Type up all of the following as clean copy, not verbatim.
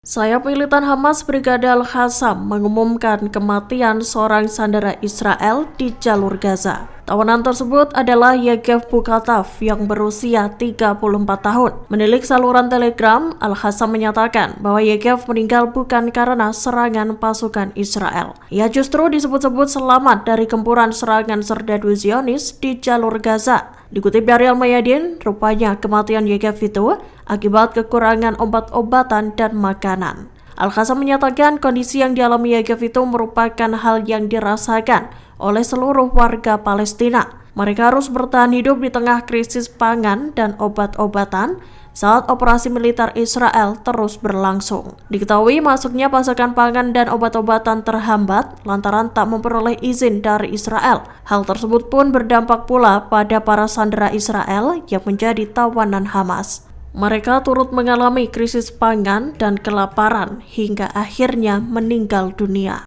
Sayap militan Hamas Brigade Al-Qassam mengumumkan kematian seorang sandera Israel di jalur Gaza. Tawanan tersebut adalah Yegev Bukatov yang berusia 34 tahun. Menilik saluran Telegram, Al-Qassam menyatakan bahwa Yegev meninggal bukan karena serangan pasukan Israel. Ia justru disebut-sebut selamat dari gempuran serangan serdadu Zionis di jalur Gaza. Dikutip dari Al-Mayadin, rupanya kematian Yegev itu akibat kekurangan obat-obatan dan makanan. Al-Qassam menyatakan kondisi yang dialami Yegev itu merupakan hal yang dirasakan oleh seluruh warga Palestina. Mereka harus bertahan hidup di tengah krisis pangan dan obat-obatan saat operasi militer Israel terus berlangsung. Diketahui masuknya pasokan pangan dan obat-obatan terhambat lantaran tak memperoleh izin dari Israel. Hal tersebut pun berdampak pula pada para sandera Israel yang menjadi tawanan Hamas. Mereka turut mengalami krisis pangan dan kelaparan hingga akhirnya meninggal dunia.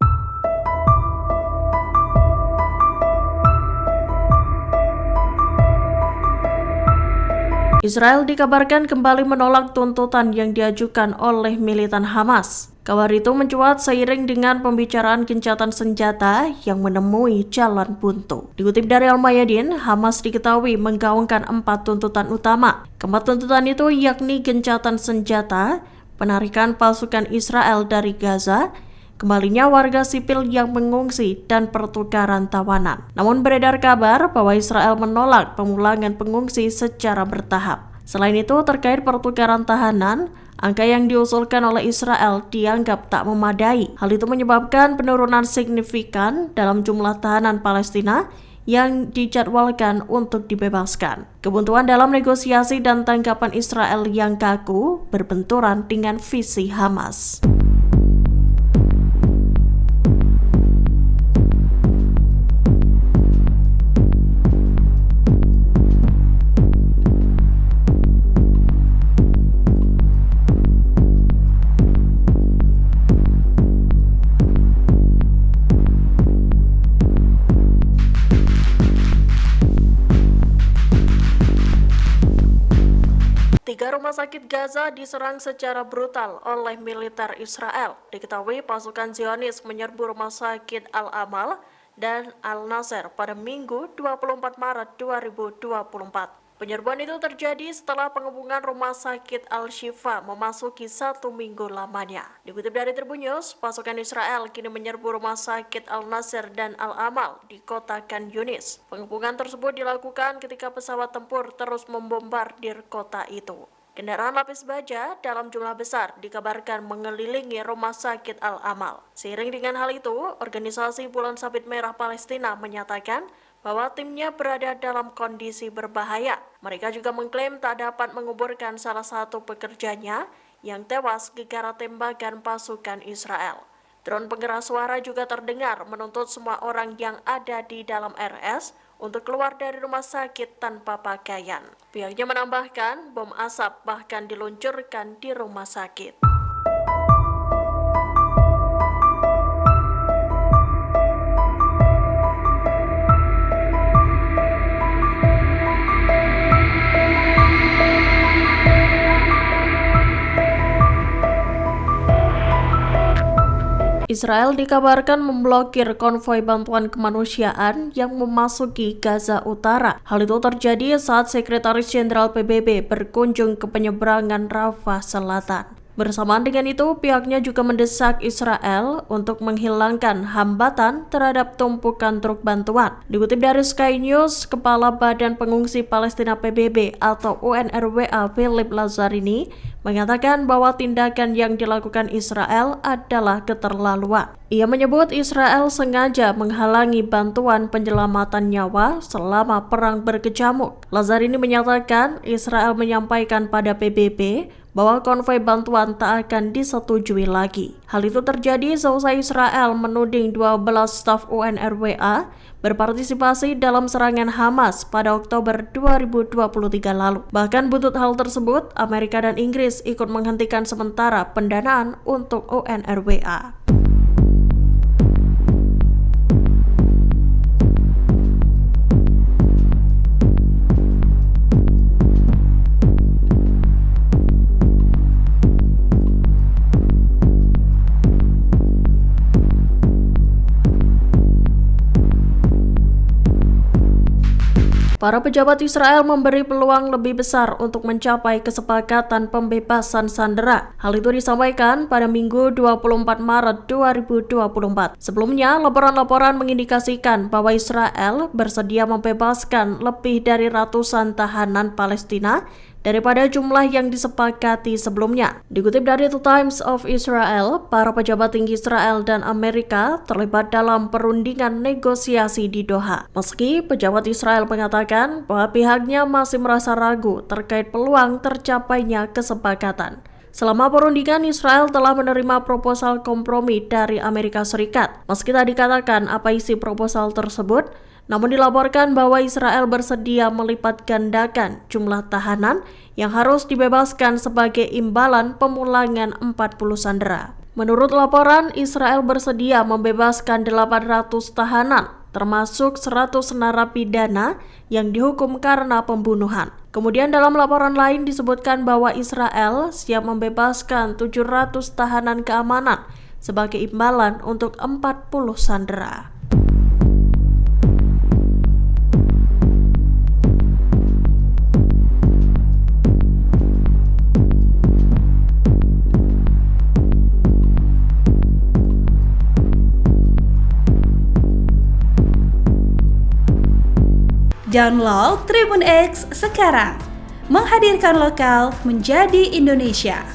Israel dikabarkan kembali menolak tuntutan yang diajukan oleh militan Hamas. Kabar itu mencuat seiring dengan pembicaraan gencatan senjata yang menemui jalan buntu. Dikutip dari Al-Mayadin, Hamas diketahui menggaungkan 4 tuntutan utama. Keempat tuntutan itu yakni gencatan senjata, penarikan pasukan Israel dari Gaza, kembalinya warga sipil yang mengungsi, dan pertukaran tawanan. Namun beredar kabar bahwa Israel menolak pemulangan pengungsi secara bertahap. Selain itu, terkait pertukaran tahanan, angka yang diusulkan oleh Israel dianggap tak memadai. Hal itu menyebabkan penurunan signifikan dalam jumlah tahanan Palestina yang dijadwalkan untuk dibebaskan. Kebuntuan dalam negosiasi dan tanggapan Israel yang kaku berbenturan dengan visi Hamas. Tiga rumah sakit Gaza diserang secara brutal oleh militer Israel. Diketahui pasukan Zionis menyerbu rumah sakit Al-Amal dan Al-Nasser pada Minggu 24 Maret 2024. Penyerbuan itu terjadi setelah penghubungan rumah sakit Al-Shifa memasuki 1 minggu lamanya. Dikutip dari Tribun News, pasukan Israel kini menyerbu rumah sakit Al-Nasser dan Al-Amal di kota Khan Yunis. Penghubungan tersebut dilakukan ketika pesawat tempur terus membombardir kota itu. Kendaraan lapis baja dalam jumlah besar dikabarkan mengelilingi rumah sakit Al-Amal. Seiring dengan hal itu, organisasi Bulan Sabit Merah Palestina menyatakan bahwa timnya berada dalam kondisi berbahaya. Mereka juga mengklaim tak dapat menguburkan salah satu pekerjanya yang tewas gegara tembakan pasukan Israel. Drone pengeras suara juga terdengar menuntut semua orang yang ada di dalam RS untuk keluar dari rumah sakit tanpa pakaian. Pihaknya menambahkan bom asap bahkan diluncurkan di rumah sakit. Israel dikabarkan memblokir konvoi bantuan kemanusiaan yang memasuki Gaza Utara. Hal itu terjadi saat Sekretaris Jenderal PBB berkunjung ke penyeberangan Rafah Selatan. Bersamaan dengan itu, pihaknya juga mendesak Israel untuk menghilangkan hambatan terhadap tumpukan truk bantuan. Dikutip dari Sky News, Kepala Badan Pengungsi Palestina PBB atau UNRWA Philip Lazzarini mengatakan bahwa tindakan yang dilakukan Israel adalah keterlaluan. Ia menyebut Israel sengaja menghalangi bantuan penyelamatan nyawa selama perang berkecamuk. Lazzarini menyatakan Israel menyampaikan pada PBB bahwa konvoi bantuan tak akan disetujui lagi. Hal itu terjadi seusai Israel menuding 12 staf UNRWA berpartisipasi dalam serangan Hamas pada Oktober 2023 lalu. Bahkan buntut hal tersebut, Amerika dan Inggris ikut menghentikan sementara pendanaan untuk UNRWA. Para pejabat Israel memberi peluang lebih besar untuk mencapai kesepakatan pembebasan sandera. Hal itu disampaikan pada Minggu 24 Maret 2024. Sebelumnya, laporan-laporan mengindikasikan bahwa Israel bersedia membebaskan lebih dari ratusan tahanan Palestina daripada jumlah yang disepakati sebelumnya. Dikutip dari The Times of Israel, para pejabat tinggi Israel dan Amerika terlibat dalam perundingan negosiasi di Doha. Meski pejabat Israel mengatakan bahwa pihaknya masih merasa ragu terkait peluang tercapainya kesepakatan. Selama perundingan, Israel telah menerima proposal kompromi dari Amerika Serikat. Meski tak dikatakan apa isi proposal tersebut, namun dilaporkan bahwa Israel bersedia melipat gandakan jumlah tahanan yang harus dibebaskan sebagai imbalan pemulangan 40 sandera. Menurut laporan, Israel bersedia membebaskan 800 tahanan, termasuk 100 narapidana yang dihukum karena pembunuhan. Kemudian dalam laporan lain disebutkan bahwa Israel siap membebaskan 700 tahanan keamanan sebagai imbalan untuk 40 sandera. Download Tribun X sekarang, menghadirkan lokal menjadi Indonesia.